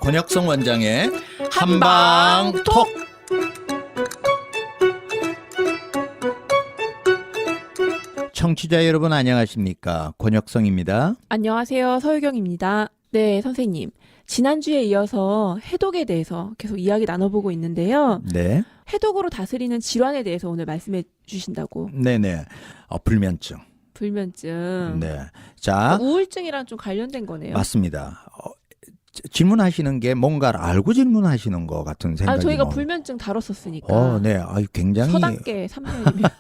권혁성 원장의 한방톡. 청취자 여러분 안녕하십니까? 권혁성입니다. 안녕하세요. 서유경입니다. 네, 선생님. 지난주에 이어서 해독에 대해서 계속 이야기 나눠보고 있는데요. 네. 해독으로 다스리는 질환에 대해서 오늘 말씀해 주신다고. 네네. 불면증. 불면증. 네. 자, 우울증이랑 좀 관련된 거네요. 맞습니다. 질문하시는 게 뭔가를 알고 질문하시는 것 같은 생각이. 저희가 불면증 다뤘었으니까. 네. 굉장히. 서답게 3년이면.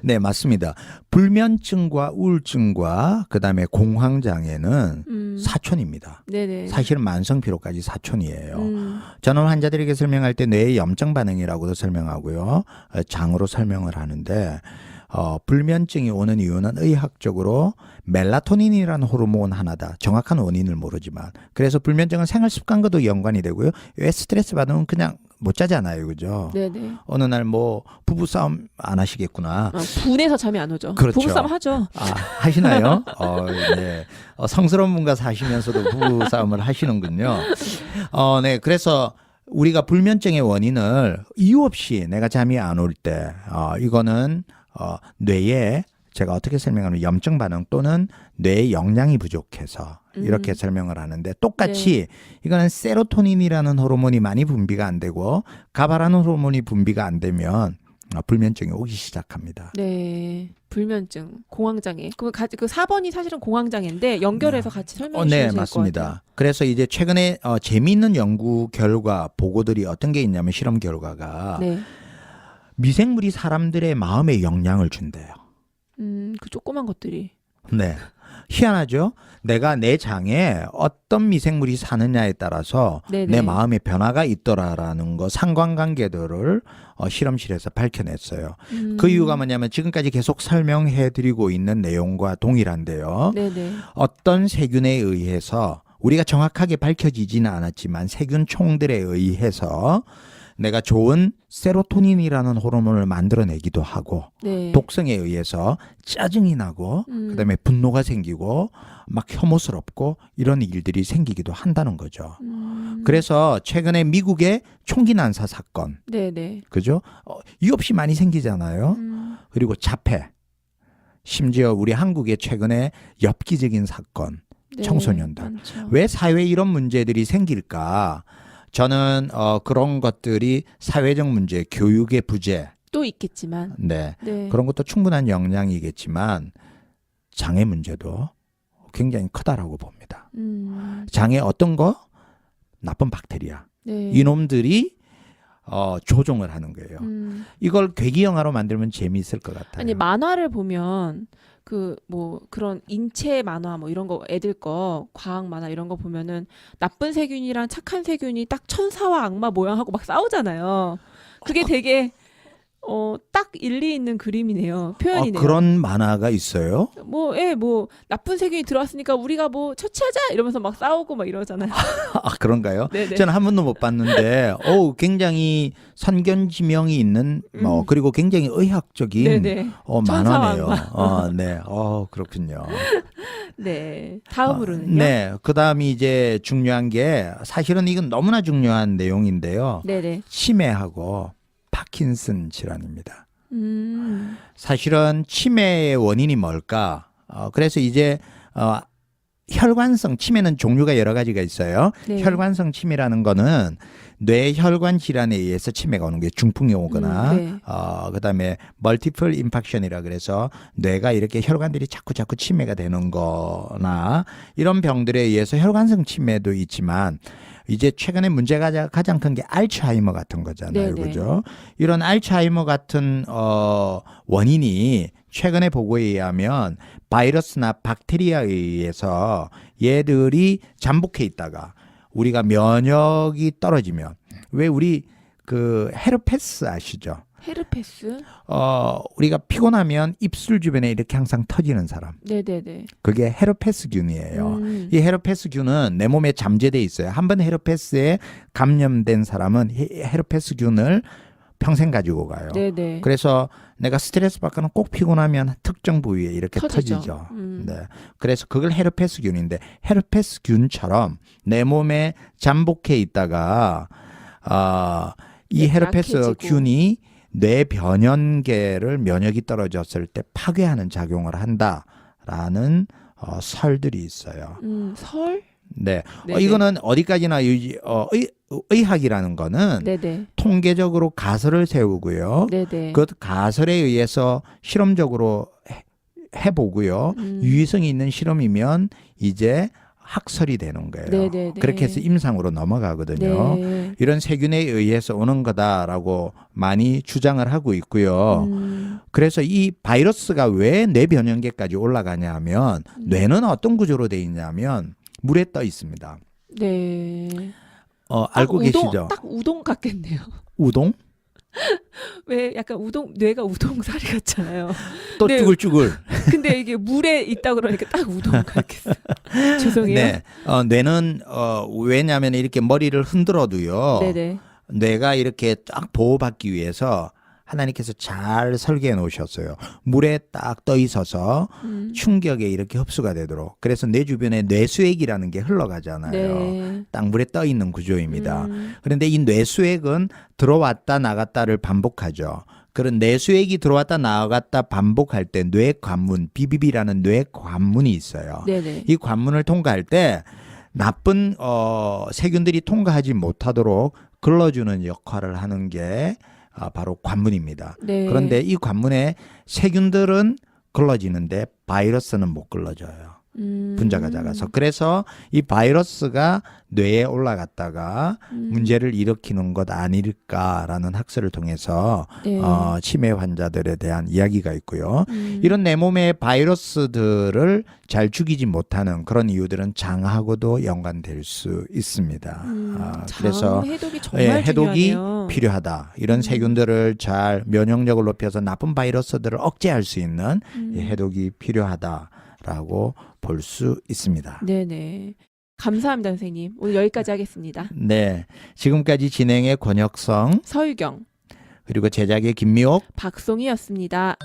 네, 맞습니다. 불면증과 우울증과 그다음에 공황장애는 사촌입니다. 네네. 사실은 만성피로까지 사촌이에요. 저는 환자들에게 설명할 때 뇌의 염증 반응이라고도 설명하고요. 장으로 설명을 하는데 불면증이 오는 이유는 의학적으로 멜라토닌이라는 호르몬 하나다. 정확한 원인을 모르지만. 그래서 불면증은 생활 습관과도 연관이 되고요. 왜 스트레스 받으면 그냥 못 자잖아요. 그죠? 네네. 어느 날 뭐 부부싸움 안 하시겠구나. 분해서 잠이 안 오죠. 그렇죠. 부부싸움 하죠. 하시나요? 네. 성스러운 분과 사시면서도 부부싸움을 하시는군요. 네. 그래서 우리가 불면증의 원인을 이유 없이 내가 잠이 안 올 때, 이거는 뇌에 제가 어떻게 설명하면 염증 반응 또는 뇌의 영양이 부족해서 이렇게 설명을 하는데 똑같이 이거는 세로토닌이라는 호르몬이 많이 분비가 안 되고 가바라는 호르몬이 분비가 안 되면 불면증이 오기 시작합니다. 네. 불면증, 공황장애. 그 4번이 사실은 공황장애인데 연결해서 같이 설명해 주셔야 네, 될 것 맞습니다. 같아요. 그래서 이제 최근에 재미있는 연구 결과 보고들이 어떤 게 있냐면 실험 결과가 네. 미생물이 사람들의 마음에 영향을 준대요. 그 조그만 것들이. 네. 희한하죠? 내가 내 장에 어떤 미생물이 사느냐에 따라서 네네. 내 마음의 변화가 있더라라는 거 상관관계들을 실험실에서 밝혀냈어요. 그 이유가 뭐냐면 지금까지 계속 설명해 드리고 있는 내용과 동일한데요. 네네. 어떤 세균에 의해서 우리가 정확하게 밝혀지지는 않았지만 세균총들에 의해서 내가 좋은 세로토닌이라는 호르몬을 만들어내기도 하고 네. 독성에 의해서 짜증이 나고 그다음에 분노가 생기고 막 혐오스럽고 이런 일들이 생기기도 한다는 거죠. 그래서 최근에 미국의 총기 난사 사건, 네네. 그죠? 이유 없이 많이 생기잖아요. 그리고 자폐, 심지어 우리 한국의 최근에 엽기적인 사건, 네. 청소년들. 많죠. 왜 사회에 이런 문제들이 생길까? 저는 그런 것들이 사회적 문제, 교육의 부재, 또 있겠지만. 네, 네. 그런 것도 충분한 영향이겠지만 장애 문제도 굉장히 크다라고 봅니다. 장애 어떤 거? 나쁜 박테리아. 네. 이놈들이 조종을 하는 거예요. 이걸 괴기 영화로 만들면 재미있을 것 같아요. 아니 만화를 보면 그런 인체 만화 뭐 이런 거 애들 거 과학 만화 이런 거 보면은 나쁜 세균이랑 착한 세균이 딱 천사와 악마 모양하고 막 싸우잖아요. 그게 되게 딱 일리 있는 그림이네요. 표현이네요. 그런 만화가 있어요? 뭐 나쁜 세균이 들어왔으니까 우리가 뭐 처치하자 이러면서 막 싸우고 막 이러잖아요. 그런가요? 네네. 저는 한 번도 못 봤는데, 굉장히 선견지명이 있는, 그리고 굉장히 의학적인 네네. 만화네요. 네. 그렇군요. 네. 다음으로는요. 네. 그 다음이 이제 중요한 게, 사실은 이건 너무나 중요한 내용인데요. 네네. 치매하고 파킨슨 질환입니다. 사실은 치매의 원인이 뭘까? 그래서 이제, 혈관성 치매는 종류가 여러 가지가 있어요. 네. 혈관성 치매라는 거는 뇌혈관 질환에 의해서 치매가 오는 게 중풍이 오거나 네. 그다음에 멀티플 임팩션이라 그래서 뇌가 이렇게 혈관들이 자꾸 치매가 되는 거나 이런 병들에 의해서 혈관성 치매도 있지만 이제 최근에 문제가 가장 큰 게 알츠하이머 같은 거잖아요. 네네. 그죠? 이런 알츠하이머 같은 원인이 최근의 보고에 의하면 바이러스나 박테리아에 의해서 얘들이 잠복해 있다가 우리가 면역이 떨어지면 왜 우리 그 헤르페스 아시죠? 헤르페스? 우리가 피곤하면 입술 주변에 이렇게 항상 터지는 사람. 네네네. 그게 헤르페스균이에요. 이 헤르페스균은 내 몸에 잠재돼 있어요. 한번 헤르페스에 감염된 사람은 헤르페스균을 평생 가지고 가요. 네네. 그래서 내가 스트레스 받거나 꼭 피곤하면 특정 부위에 이렇게 터지죠. 터지죠. 네. 그래서 그걸 헤르페스균인데 헤르페스균처럼 내 몸에 잠복해 있다가 이 네, 헤르페스균이 뇌 변연계를 면역이 떨어졌을 때 파괴하는 작용을 한다라는 설들이 있어요. 설? 네. 네네. 이거는 어디까지나 의학이라는 거는 네네. 통계적으로 가설을 세우고요. 네네. 그 가설에 의해서 실험적으로 해보고요. 유의성이 있는 실험이면 이제 학설이 되는 거예요. 네네네. 그렇게 해서 임상으로 넘어가거든요. 네. 이런 세균에 의해서 오는 거다라고 많이 주장을 하고 있고요. 그래서 이 바이러스가 왜 뇌 변연계까지 올라가냐 하면 뇌는 어떤 구조로 돼 있냐면 물에 떠 있습니다. 네. 알고 계시죠? 딱 우동 같겠네요. 우동? 왜 약간 뇌가 우동사리 같잖아요. 또 네. 쭈글쭈글. 근데 이게 물에 있다 그러니까 딱 우동 같겠어요. 죄송해요. 네. 뇌는 왜냐하면 이렇게 머리를 흔들어도요. 네네. 뇌가 이렇게 딱 보호받기 위해서 하나님께서 잘 설계해 놓으셨어요. 물에 딱 떠 있어서 충격에 이렇게 흡수가 되도록. 그래서 뇌 주변에 뇌수액이라는 게 흘러가잖아요. 네. 딱 물에 떠 있는 구조입니다. 그런데 이 뇌수액은 들어왔다 나갔다를 반복하죠. 그런 뇌수액이 들어왔다 나갔다 반복할 때 뇌관문, BBB라는 뇌관문이 있어요. 네네. 이 관문을 통과할 때 나쁜 세균들이 통과하지 못하도록 걸러주는 역할을 하는 게 바로 관문입니다. 네. 그런데 이 관문에 세균들은 걸러지는데 바이러스는 못 걸러져요. 분자가 작아서. 그래서 이 바이러스가 뇌에 올라갔다가 문제를 일으키는 것 아닐까라는 학설을 통해서 네. 치매 환자들에 대한 이야기가 있고요. 이런 내 몸의 바이러스들을 잘 죽이지 못하는 그런 이유들은 장하고도 연관될 수 있습니다. 그래서 해독이 정말 해독이 중요하네요. 필요하다. 이런 세균들을 잘 면역력을 높여서 나쁜 바이러스들을 억제할 수 있는 이 해독이 필요하다라고 볼 수 있습니다. 네네. 감사합니다, 선생님. 오늘 여기까지 하겠습니다. 네, 지금까지 진행의 권혁성 서유경, 그리고 제작의 김미옥 박송이었습니다.